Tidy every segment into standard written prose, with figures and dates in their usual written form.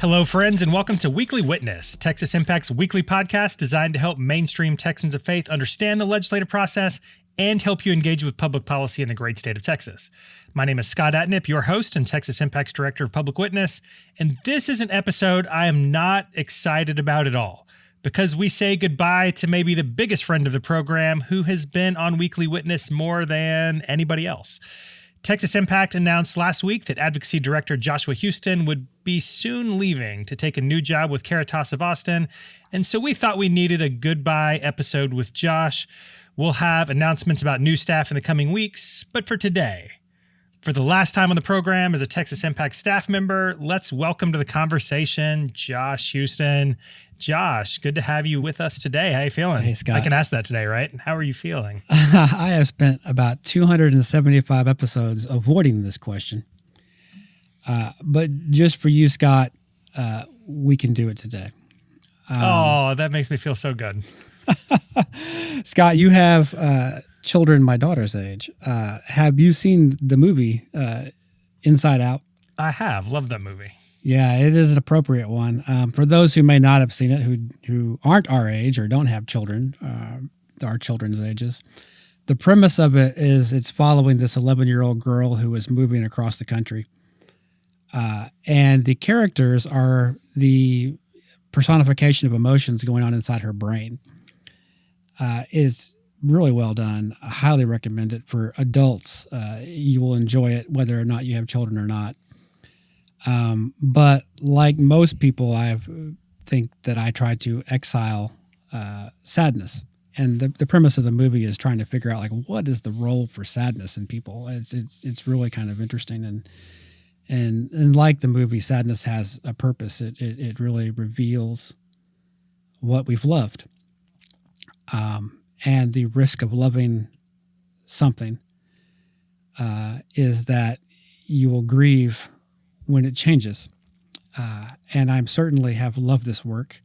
Hello, friends, and welcome to Weekly Witness, Texas Impact's weekly podcast designed to help mainstream Texans of faith understand the legislative process and help you engage with public policy in the great state of Texas. My name is Scott Atnip, your host and Texas Impact's Director of Public Witness, and this is an episode I am not excited about at all, because we say goodbye to maybe the biggest friend of the program who has been on Weekly Witness more than anybody else. Texas Impact announced last week that Advocacy Director Joshua Houston would be soon leaving to take a new job with Caritas of Austin, and so we thought we needed a goodbye episode with Josh. We'll have announcements about new staff in the coming weeks, but for today, for the last time on the program as a Texas Impact staff member, let's welcome to the conversation Josh Houston. Josh, good to have you with us today. How are you feeling? Hey, Scott. I can ask that today, right? How are you feeling? I have spent about 275 episodes avoiding this question. But just for you, Scott, we can do it today. That makes me feel so good. Scott, you have children my daughter's age. Have you seen the movie Inside Out? I have. Loved that movie. Yeah, it is an appropriate one. For those who may not have seen it, who aren't our age or don't have children, our children's ages, the premise of it is it's following this 11-year-old girl who is moving across the country. And the characters are the personification of emotions going on inside her brain. Is really well done. I highly recommend it for adults. You will enjoy it whether or not you have children or not. But like most people, I think that I try to exile sadness. And the premise of the movie is trying to figure out, like, what is the role for sadness in people? It's really kind of interesting. And like the movie, sadness has a purpose. It really reveals what we've loved. And the risk of loving something is that you will grieve when it changes. And I certainly have loved this work.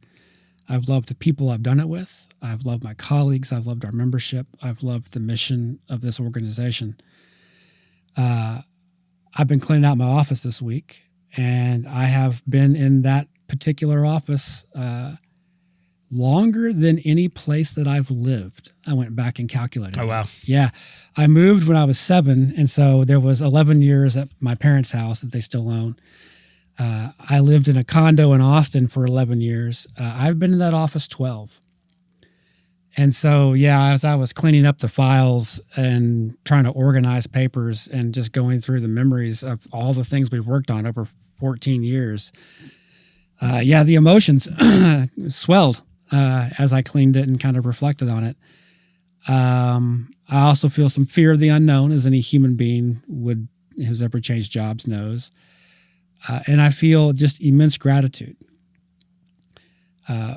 I've loved the people I've done it with. I've loved my colleagues. I've loved our membership. I've loved the mission of this organization. I've been cleaning out my office this week, and I have been in that particular office longer than any place that I've lived. I went back and calculated. Oh, wow. Yeah. I moved when I was 7, and so there was 11 years at my parents' house that they still own. I lived in a condo in Austin for 11 years. I've been in that office 12. And so, yeah, as I was cleaning up the files and trying to organize papers and just going through the memories of all the things we've worked on over 14 years, the emotions swelled as I cleaned it and kind of reflected on it. I also feel some fear of the unknown, as any human being who's ever changed jobs knows. And I feel just immense gratitude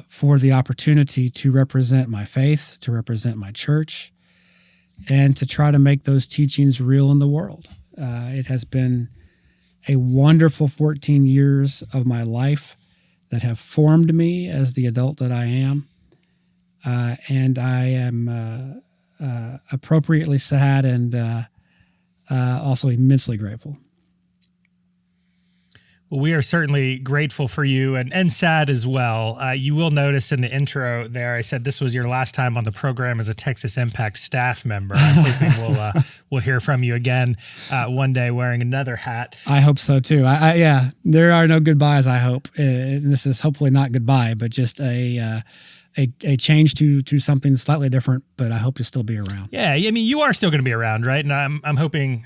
for the opportunity to represent my faith, to represent my church, and to try to make those teachings real in the world. It has been a wonderful 14 years of my life that have formed me as the adult that I am. And I am appropriately sad and also immensely grateful. Well, we are certainly grateful for you and sad as well. You will notice in the intro there, I said this was your last time on the program as a Texas Impact staff member. I'm hoping we'll hear from you again one day wearing another hat. I hope so too. Yeah, there are no goodbyes, I hope. This is hopefully not goodbye, but just a change to something slightly different, but I hope to still be around. Yeah, I mean, you are still going to be around, right? And I'm hoping,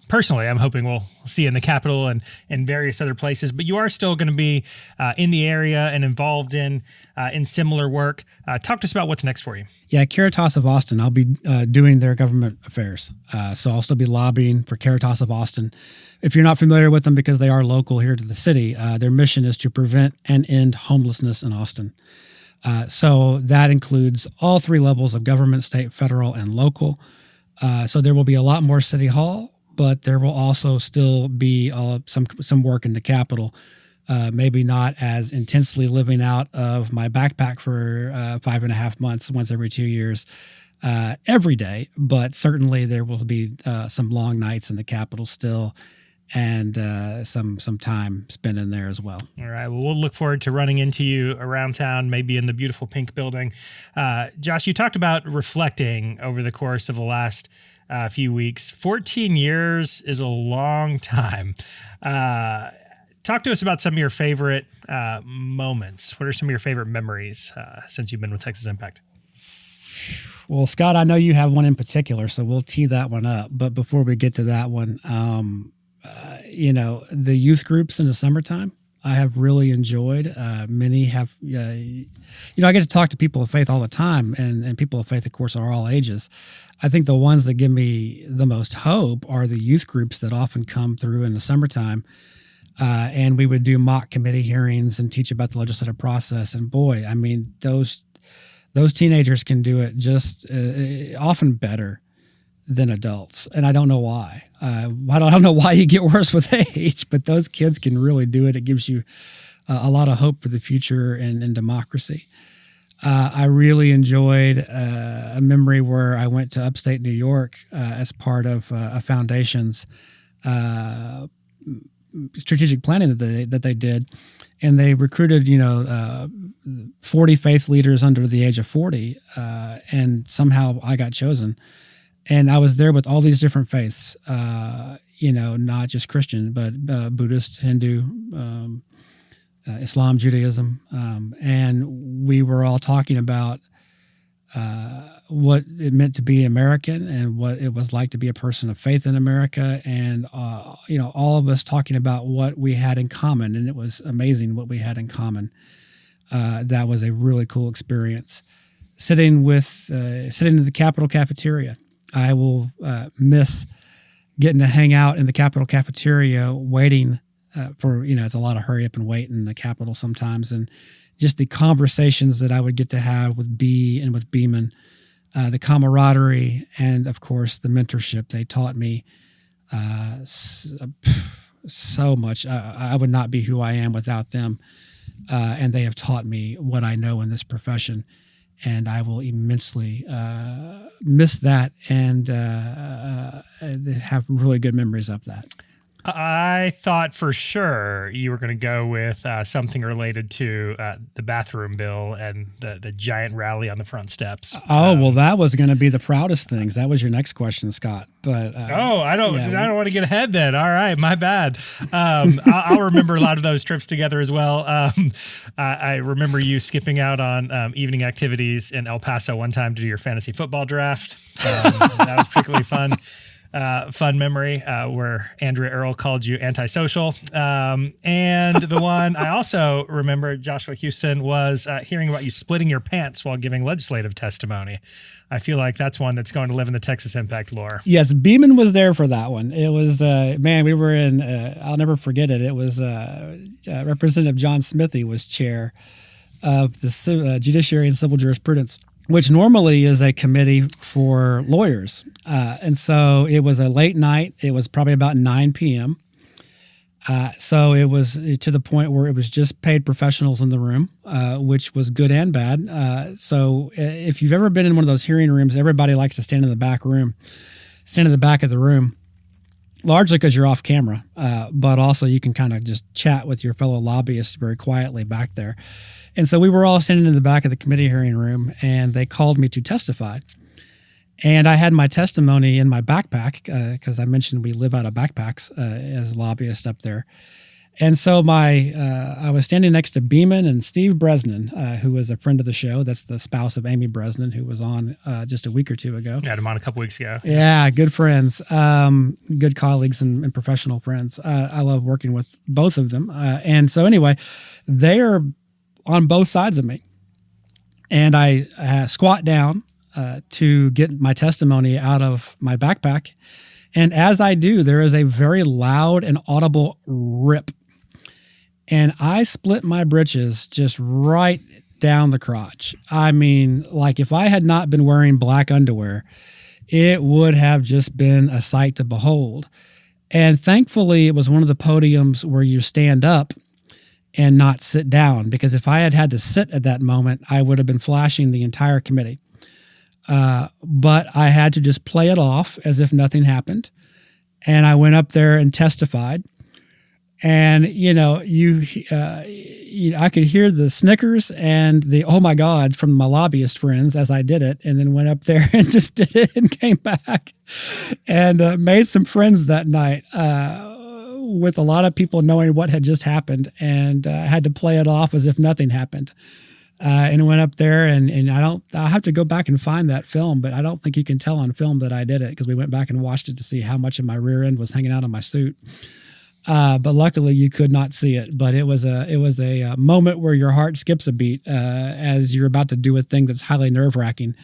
personally, I'm hoping we'll see you in the Capitol and various other places, but you are still going to be in the area and involved in similar work. Talk to us about what's next for you. Yeah, Caritas of Austin, I'll be doing their government affairs. So I'll still be lobbying for Caritas of Austin. If you're not familiar with them, because they are local here to the city, their mission is to prevent and end homelessness in Austin. So that includes all 3 levels of government, state, federal, and local. So there will be a lot more City Hall, but there will also still be some work in the Capitol. Maybe not as intensely living out of my backpack for 5.5 months, once every 2 years, every day. But certainly there will be some long nights in the Capitol still. and some time spent in there as well. All right. Well, we'll look forward to running into you around town, maybe in the beautiful pink building. Josh, you talked about reflecting over the course of the last few weeks. 14 years is a long time. Talk to us about some of your favorite moments. What are some of your favorite memories since you've been with Texas Impact? Well, Scott, I know you have one in particular, so we'll tee that one up. But before we get to that one, the youth groups in the summertime, I have really enjoyed. Many have, I get to talk to people of faith all the time, and people of faith, of course, are all ages. I think the ones that give me the most hope are the youth groups that often come through in the summertime. And we would do mock committee hearings and teach about the legislative process. And boy, I mean, those teenagers can do it just often better than adults. And I don't know why. I don't know why you get worse with age, but those kids can really do it. It gives you a lot of hope for the future and democracy. I really enjoyed a memory where I went to upstate New York as part of a foundation's strategic planning that they did, and they recruited 40 faith leaders under the age of 40, and somehow I got chosen, and I was there with all these different faiths, not just Christian, but Buddhist, Hindu, Islam, Judaism, and we were all talking about what it meant to be American and what it was like to be a person of faith in America. And, all of us talking about what we had in common. And it was amazing what we had in common. That was a really cool experience. Sitting in the Capitol cafeteria. I will miss getting to hang out in the Capitol cafeteria waiting for, it's a lot of hurry up and wait in the Capitol sometimes. And just the conversations that I would get to have with B and with Beeman, the camaraderie, and of course the mentorship. They taught me so much. I would not be who I am without them, and they have taught me what I know in this profession. And I will immensely miss that and have really good memories of that. I thought for sure you were going to go with something related to the bathroom bill and the giant rally on the front steps. Well, that was going to be the proudest things. That was your next question, Scott. But I don't want to get ahead then. All right, my bad. I'll remember a lot of those trips together as well. I remember you skipping out on evening activities in El Paso one time to do your fantasy football draft. That was particularly fun. Fun memory where Andrea Earl called you antisocial. And the one I also remember, Joshua Houston, was hearing about you splitting your pants while giving legislative testimony. I feel like that's one that's going to live in the Texas Impact lore. Yes, Beeman was there for that one. It was, we were in, I'll never forget it. It was Representative John Smithy was chair of the Judiciary and Civil Jurisprudence, which normally is a committee for lawyers. And so it was a late night. It was probably about 9 p.m. So it was to the point where it was just paid professionals in the room, which was good and bad. So if you've ever been in one of those hearing rooms, everybody likes to stand in the back of the room, largely because you're off camera, but also you can kind of just chat with your fellow lobbyists very quietly back there. And so we were all standing in the back of the committee hearing room, and they called me to testify. And I had my testimony in my backpack because I mentioned we live out of backpacks as lobbyists up there. And so I was standing next to Beeman and Steve Bresnan, who was a friend of the show. That's the spouse of Amy Bresnan, who was on just a week or two ago. I had him on a couple weeks ago. Yeah, good friends, good colleagues and professional friends. I love working with both of them. And so anyway, they are on both sides of me. And I squat down to get my testimony out of my backpack. And as I do, there is a very loud and audible rip. And I split my britches just right down the crotch. I mean, like if I had not been wearing black underwear, it would have just been a sight to behold. And thankfully, it was one of the podiums where you stand up and not sit down, because if I had had to sit at that moment, I would have been flashing the entire committee. But I had to just play it off as if nothing happened. And I went up there and testified. And, I could hear the snickers and the, oh my God, from my lobbyist friends as I did it, and then went up there and just did it and came back and made some friends that night with a lot of people knowing what had just happened, and had to play it off as if nothing happened. And went up there and I'll have to go back and find that film, but I don't think you can tell on film that I did it, because we went back and watched it to see how much of my rear end was hanging out of my suit. But luckily you could not see it, but it was a moment where your heart skips a beat, as you're about to do a thing that's highly nerve wracking.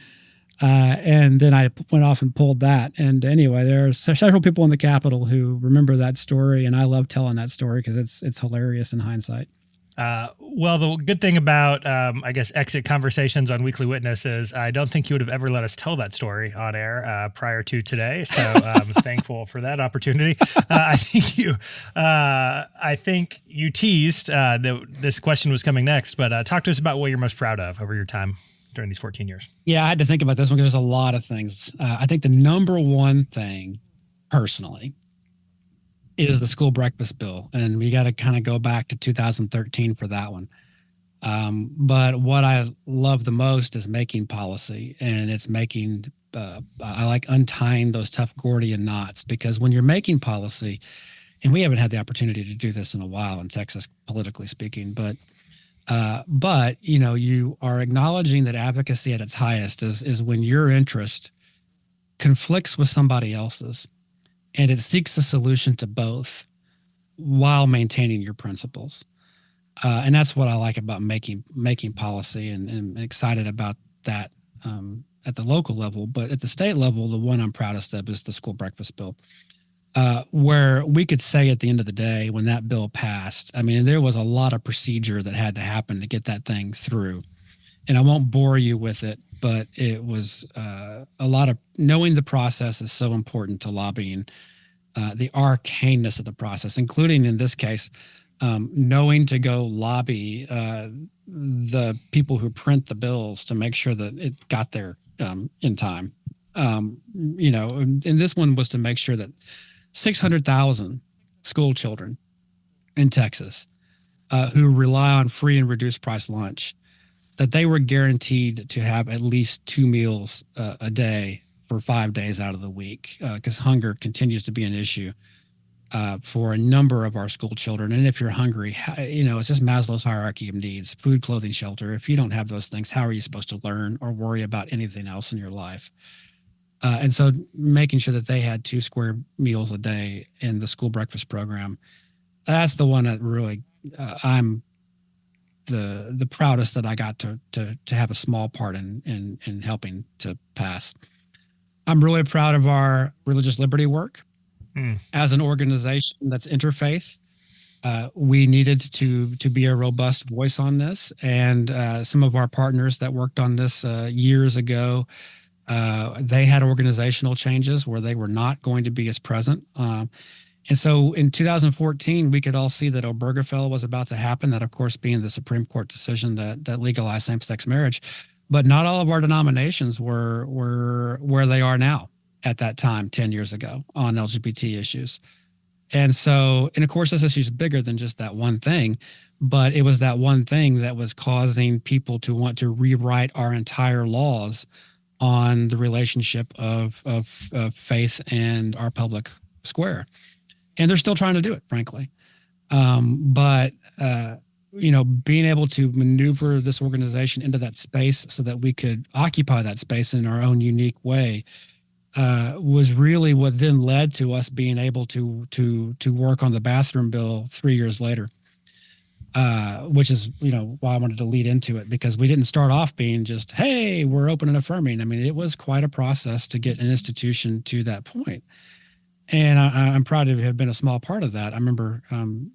And then I went off and pulled that. And anyway, there are several people in the Capitol who remember that story, and I love telling that story because it's hilarious in hindsight. Well, the good thing about, exit conversations on Weekly Witness is I don't think you would have ever let us tell that story on air prior to today. So I'm thankful for that opportunity. I think you teased that this question was coming next, but talk to us about what you're most proud of over your time during these 14 years. Yeah, I had to think about this one because there's a lot of things. I think the number one thing personally is the school breakfast bill. And we got to kind of go back to 2013 for that one. But what I love the most is making policy, and it's I like untying those tough Gordian knots, because when you're making policy, and we haven't had the opportunity to do this in a while in Texas, politically speaking, but you are acknowledging that advocacy at its highest is when your interest conflicts with somebody else's, and it seeks a solution to both while maintaining your principles. And that's what I like about making policy, and excited about that at the local level. But at the state level, the one I'm proudest of is the school breakfast bill, where we could say at the end of the day, when that bill passed, I mean, there was a lot of procedure that had to happen to get that thing through. And I won't bore you with it, but it was a lot of knowing the process is so important to lobbying, the arcaneness of the process, including in this case, knowing to go lobby the people who print the bills to make sure that it got there in time. And this one was to make sure that 600,000 school children in Texas who rely on free and reduced price lunch, that they were guaranteed to have at least 2 meals a day for 5 days out of the week, because hunger continues to be an issue for a number of our school children. And if you're hungry, it's just Maslow's hierarchy of needs: food, clothing, shelter. If you don't have those things, how are you supposed to learn or worry about anything else in your life? And so making sure that they had 2 square meals a day in the school breakfast program, that's the one that really I'm the proudest that I got to have a small part in helping to pass. I'm really proud of our religious liberty work as an organization that's interfaith. We needed to be a robust voice on this, and some of our partners that worked on this years ago, they had organizational changes where they were not going to be as present. And so in 2014, we could all see that Obergefell was about to happen, that of course being the Supreme Court decision that legalized same-sex marriage. But not all of our denominations were where they are now at that time, 10 years ago, on LGBT issues. And so, and of course, this issue is bigger than just that one thing, but it was that one thing that was causing people to want to rewrite our entire laws on the relationship of faith and our public square. And they're still trying to do it, frankly. But being able to maneuver this organization into that space so that we could occupy that space in our own unique way was really what then led to us being able to work on the bathroom bill 3 years later, which is, why I wanted to lead into it, because we didn't start off being just, hey, we're open and affirming. I mean, it was quite a process to get an institution to that point. And I'm proud to have been a small part of that. I remember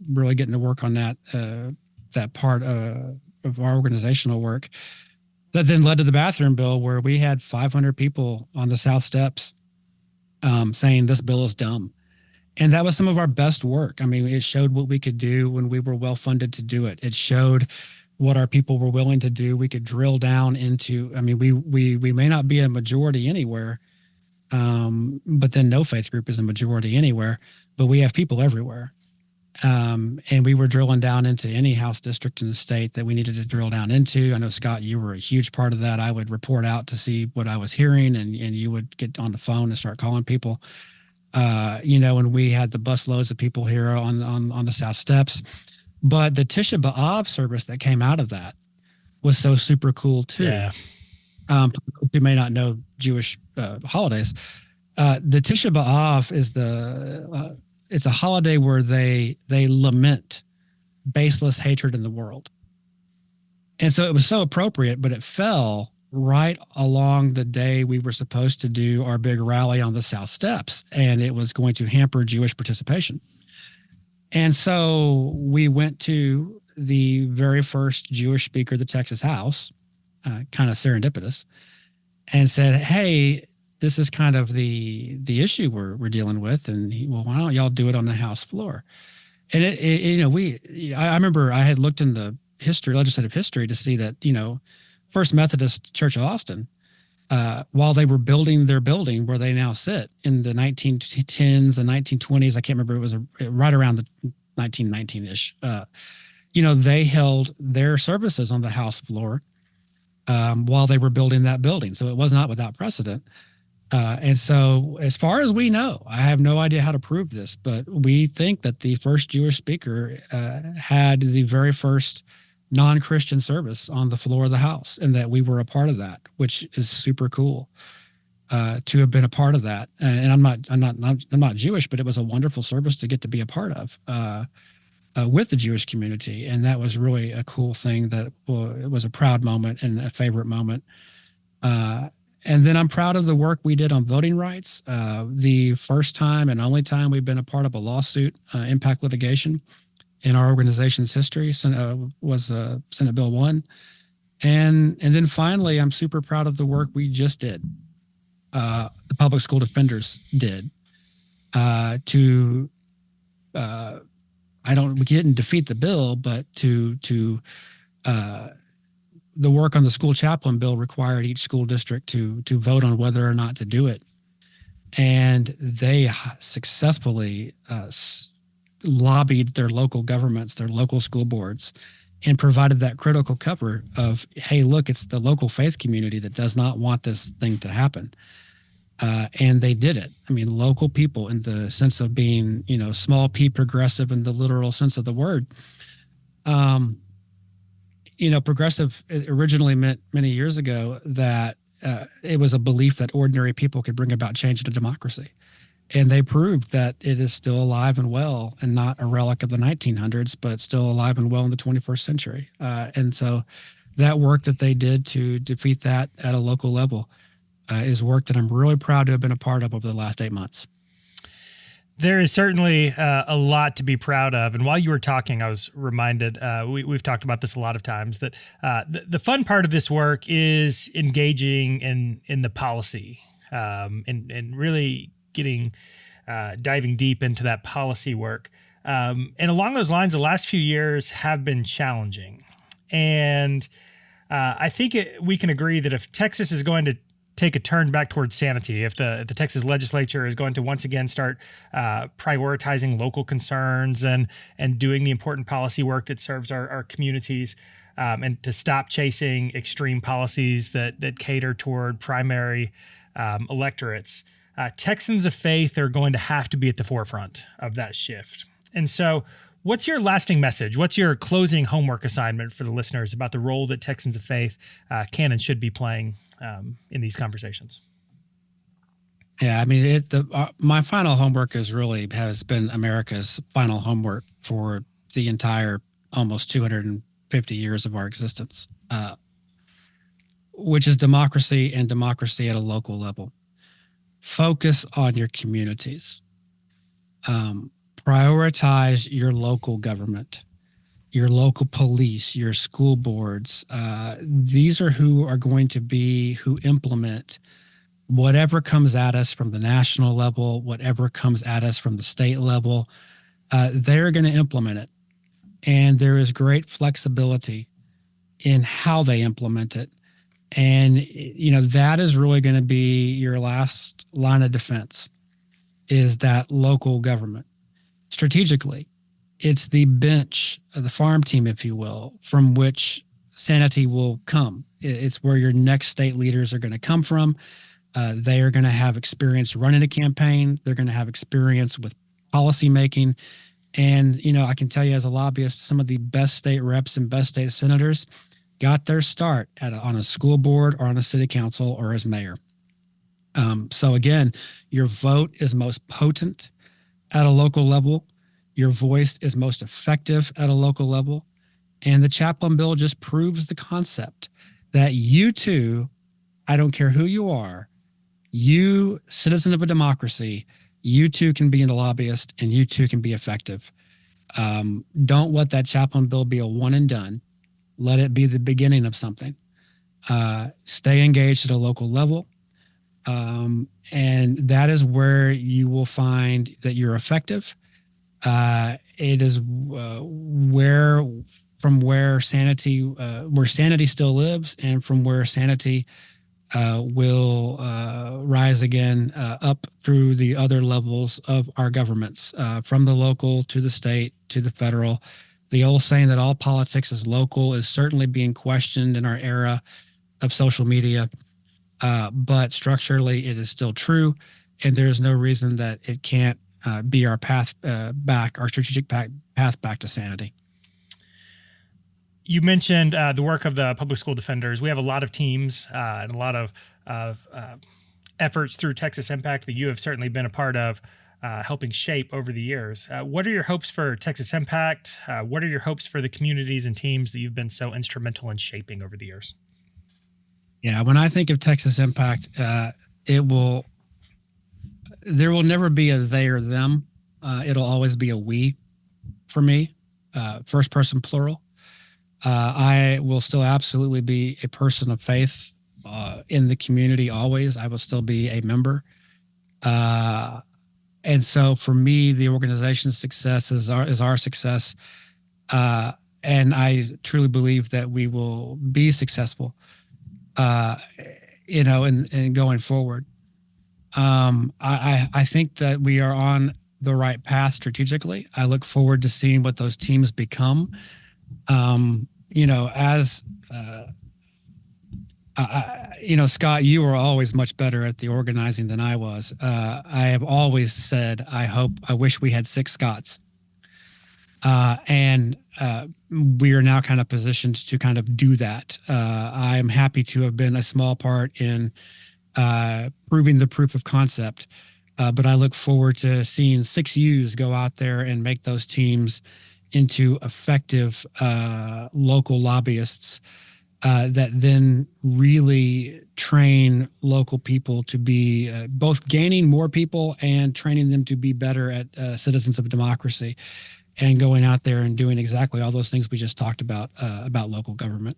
really getting to work on that part of our organizational work that then led to the bathroom bill, where we had 500 people on the South Steps saying this bill is dumb. And that was some of our best work. I mean, it showed what we could do when we were well funded to do it. It showed what our people were willing to do. We could drill down into, I mean, we may not be a majority anywhere, But then no faith group is a majority anywhere, but we have people everywhere. And we were drilling down into any house district in the state that we needed to drill down into. I know, Scott, you were a huge part of that. I would report out to see what I was hearing, and you would get on the phone and start calling people. When we had the bus loads of people here on the South Steps. But the Tisha B'Av service that came out of that was so super cool too. Yeah. You may not know Jewish holidays. The Tisha B'Av is it's a holiday where they lament baseless hatred in the world. And so it was so appropriate, but it fell right along the day we were supposed to do our big rally on the South Steps, and it was going to hamper Jewish participation. And so we went to the very first Jewish speaker of the Texas House, kind of serendipitous, and said, hey, this is kind of the issue we're dealing with. And why don't y'all do it on the House floor? And I remember I had looked in the legislative history to see that, First Methodist Church of Austin, while they were building their building where they now sit in the 1910s and 1920s, I can't remember, it was right around the 1919-ish, they held their services on the House floor while they were building that building. So it was not without precedent. And so as far as we know, I have no idea how to prove this, but we think that the first Jewish speaker had the very first non-Christian service on the floor of the House, and that we were a part of that, which is super cool to have been a part of that. And I'm not Jewish, but it was a wonderful service to get to be a part of with the Jewish community. And that was really a cool thing. It was a proud moment and a favorite moment. And then I'm proud of the work we did on voting rights. The first time and only time we've been a part of a lawsuit, impact litigation in our organization's history was Senate Bill 1. And then finally, I'm super proud of the work we just did. The public school defenders did we didn't defeat the bill, but the work on the school chaplain bill required each school district to vote on whether or not to do it. And they successfully lobbied their local governments, their local school boards, and provided that critical cover of, hey, look, it's the local faith community that does not want this thing to happen. And they did it. I mean, local people in the sense of being, small p progressive in the literal sense of the word. Progressive originally meant many years ago that it was a belief that ordinary people could bring about change in a democracy. And they proved that it is still alive and well, and not a relic of the 1900s, but still alive and well in the 21st century. And so that work that they did to defeat that at a local level is work that I'm really proud to have been a part of over the last 8 months. There is certainly a lot to be proud of. And while you were talking, I was reminded, we've talked about this a lot of times, that the fun part of this work is engaging in the policy and really diving deep into that policy work. And along those lines, the last few years have been challenging. And I think we can agree that if Texas is going to take a turn back towards sanity, if the Texas legislature is going to once again start prioritizing local concerns and doing the important policy work that serves our communities, and to stop chasing extreme policies that cater toward primary electorates, Texans of faith are going to have to be at the forefront of that shift. And so what's your lasting message? What's your closing homework assignment for the listeners about the role that Texans of faith can and should be playing in these conversations? Yeah, I mean, my final homework has been America's final homework for the entire almost 250 years of our existence, which is democracy, and democracy at a local level. Focus on your communities. Prioritize your local government, your local police, your school boards. These are who implement whatever comes at us from the national level, whatever comes at us from the state level. They're going to implement it. And there is great flexibility in how they implement it. And, that is really going to be your last line of defense, is that local government. Strategically, it's the bench, the farm team, if you will, from which sanity will come. It's where your next state leaders are going to come from. They are going to have experience running a campaign. They're going to have experience with policy making. And, I can tell you as a lobbyist, some of the best state reps and best state senators got their start on a school board or on a city council or as mayor. So again, your vote is most potent at a local level. Your voice is most effective at a local level. And the Chaplain Bill just proves the concept that you too, I don't care who you are, you, citizen of a democracy, you too can be a lobbyist and you too can be effective. Don't let that Chaplain Bill be a one and done. Let it be the beginning of something. Stay engaged at a local level. And that is where you will find that you're effective. It is where sanity still lives, and from where sanity will rise again up through the other levels of our governments, from the local to the state to the federal. The old saying that all politics is local is certainly being questioned in our era of social media, but structurally it is still true, and there's no reason that it can't be our path back, our strategic path back to sanity. You mentioned the work of the public school defenders. We have a lot of teams and a lot of efforts through Texas Impact that you have certainly been a part of, helping shape over the years. What are your hopes for Texas Impact? What are your hopes for the communities and teams that you've been so instrumental in shaping over the years? Yeah, when I think of Texas Impact, there will never be a they or them. It'll always be a we for me, first person plural. I will still absolutely be a person of faith in the community always. I will still be a member. And so for me, the organization's success is our success. And I truly believe that we will be successful, in going forward. I think that we are on the right path strategically. I look forward to seeing what those teams become. Scott, you were always much better at the organizing than I was. I have always said, I wish we had 6 Scotts. And we are now kind of positioned to kind of do that. I'm happy to have been a small part in proving the proof of concept. But I look forward to seeing 6 U's go out there and make those teams into effective local lobbyists that then really train local people to be both gaining more people and training them to be better at citizens of democracy, and going out there and doing exactly all those things we just talked about local government.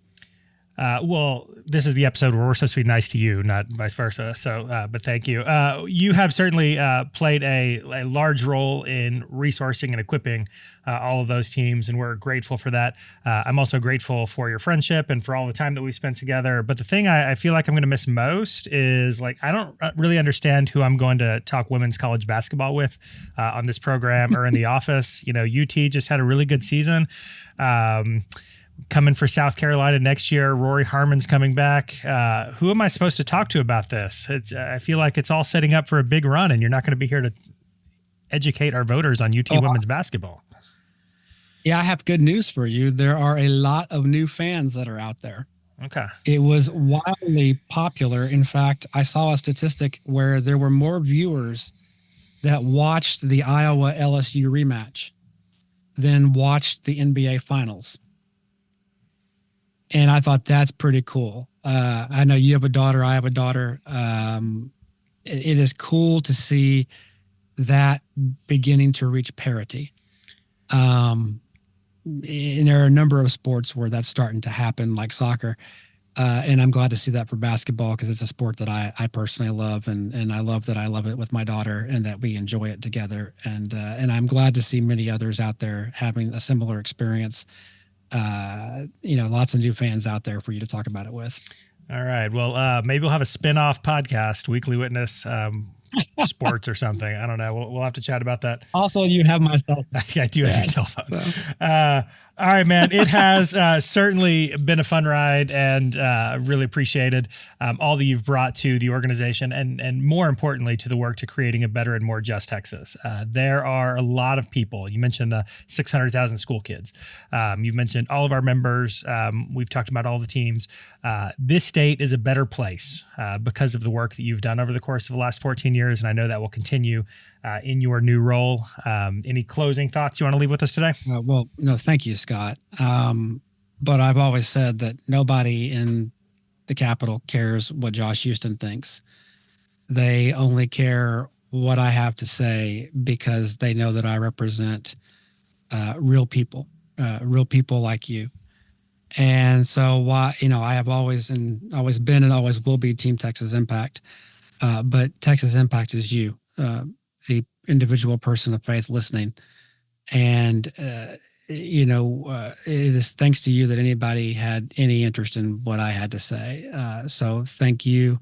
Well, this is the episode where we're supposed to be nice to you, not vice versa. So, but thank you. You have certainly played a large role in resourcing and equipping all of those teams, and we're grateful for that. I'm also grateful for your friendship and for all the time that we spent together. But the thing I feel like I'm going to miss most is, like, I don't really understand who I'm going to talk women's college basketball with on this program or in the office. UT just had a really good season. Coming for South Carolina next year. Rory Harmon's coming back. Who am I supposed to talk to about this? I feel like it's all setting up for a big run, and you're not going to be here to educate our voters on UT women's basketball. Yeah, I have good news for you. There are a lot of new fans that are out there. Okay. It was wildly popular. In fact, I saw a statistic where there were more viewers that watched the Iowa LSU rematch than watched the NBA Finals. And I thought that's pretty cool. I know you have a daughter. I have a daughter. It is cool to see that beginning to reach parity. And there are a number of sports where that's starting to happen, like soccer. And I'm glad to see that for basketball, because it's a sport that I personally love. And I love that I love it with my daughter and that we enjoy it together. And I'm glad to see many others out there having a similar experience. Lots of new fans out there for you to talk about it with. All right. Well, maybe we'll have a spin-off podcast, Weekly Witness, sports or something. I don't know. We'll have to chat about that. Also, you have my cell phone. I do have your cell phone. So. All right, man. It has certainly been a fun ride, and really appreciated all that you've brought to the organization, and more importantly, to the work to creating a better and more just Texas. There are a lot of people. You mentioned the 600,000 school kids. You've mentioned all of our members. We've talked about all the teams. This state is a better place because of the work that you've done over the course of the last 14 years, and I know that will continue in your new role. Any closing thoughts you want to leave with us today? Well, no, thank you, Scott. But I've always said that nobody in the Capitol cares what Josh Houston thinks. They only care what I have to say because they know that I represent real people like you. And so I have always been and always will be Team Texas Impact. But Texas Impact is you, the individual person of faith listening. And, it is thanks to you that anybody had any interest in what I had to say. So thank you.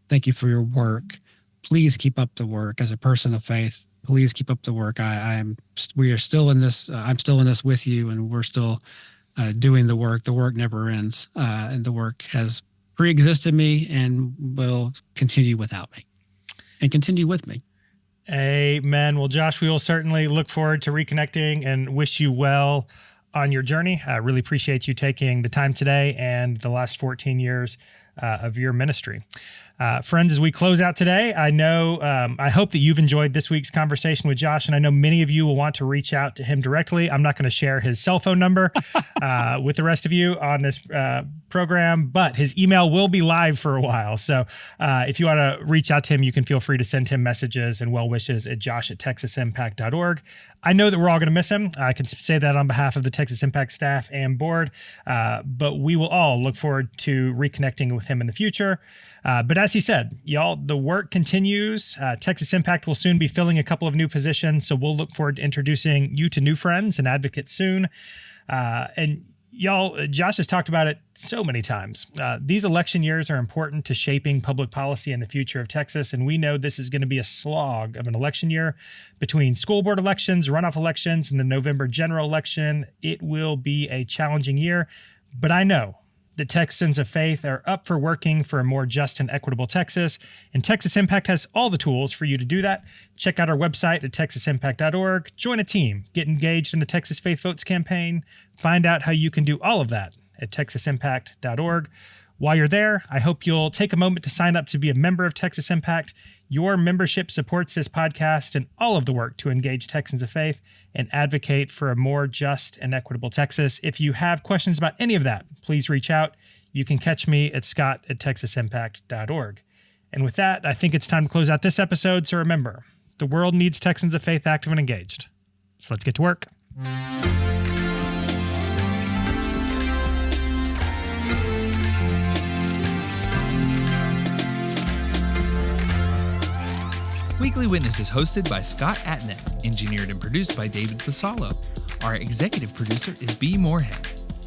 Thank you for your work. Please keep up the work as a person of faith. Please keep up the work. We are still in this. I'm still in this with you, and we're still doing the work. The work never ends. And the work has pre-existed me and will continue without me and continue with me. Amen. Well, Josh, we will certainly look forward to reconnecting and wish you well on your journey. I really appreciate you taking the time today and the last 14 years of your ministry. Friends, as we close out today, I hope that you've enjoyed this week's conversation with Josh, and I know many of you will want to reach out to him directly. I'm not going to share his cell phone number with the rest of you on this program, but his email will be live for a while. So if you want to reach out to him, you can feel free to send him messages and well wishes at josh@texasimpact.org. I know that we're all going to miss him. I can say that on behalf of the Texas Impact staff and board, but we will all look forward to reconnecting with him in the future. But as he said, y'all, the work continues. Texas Impact will soon be filling a couple of new positions, so we'll look forward to introducing you to new friends and advocates soon. And y'all, Josh has talked about it so many times. These election years are important to shaping public policy in the future of Texas, and we know this is going to be a slog of an election year between school board elections, runoff elections, and the November general election. It will be a challenging year, but I know the Texans of faith are up for working for a more just and equitable Texas, and Texas Impact has all the tools for you to do that. Check out our website at texasimpact.org, join a team, get engaged in the Texas Faith Votes campaign, find out how you can do all of that at texasimpact.org. While you're there, I hope you'll take a moment to sign up to be a member of Texas Impact. Your membership supports this podcast and all of the work to engage Texans of faith and advocate for a more just and equitable Texas. If you have questions about any of that, please reach out. You can catch me at scott@texasimpact.org. And with that, I think it's time to close out this episode. So remember, the world needs Texans of faith active and engaged. So let's get to work. Weekly Witness is hosted by Scott Atnett, engineered and produced by David Fasalo. Our executive producer is B. Moorhead.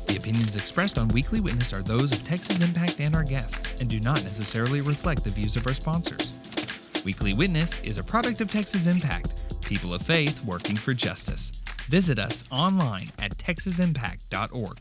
The opinions expressed on Weekly Witness are those of Texas Impact and our guests, and do not necessarily reflect the views of our sponsors. Weekly Witness is a product of Texas Impact, people of faith working for justice. Visit us online at texasimpact.org.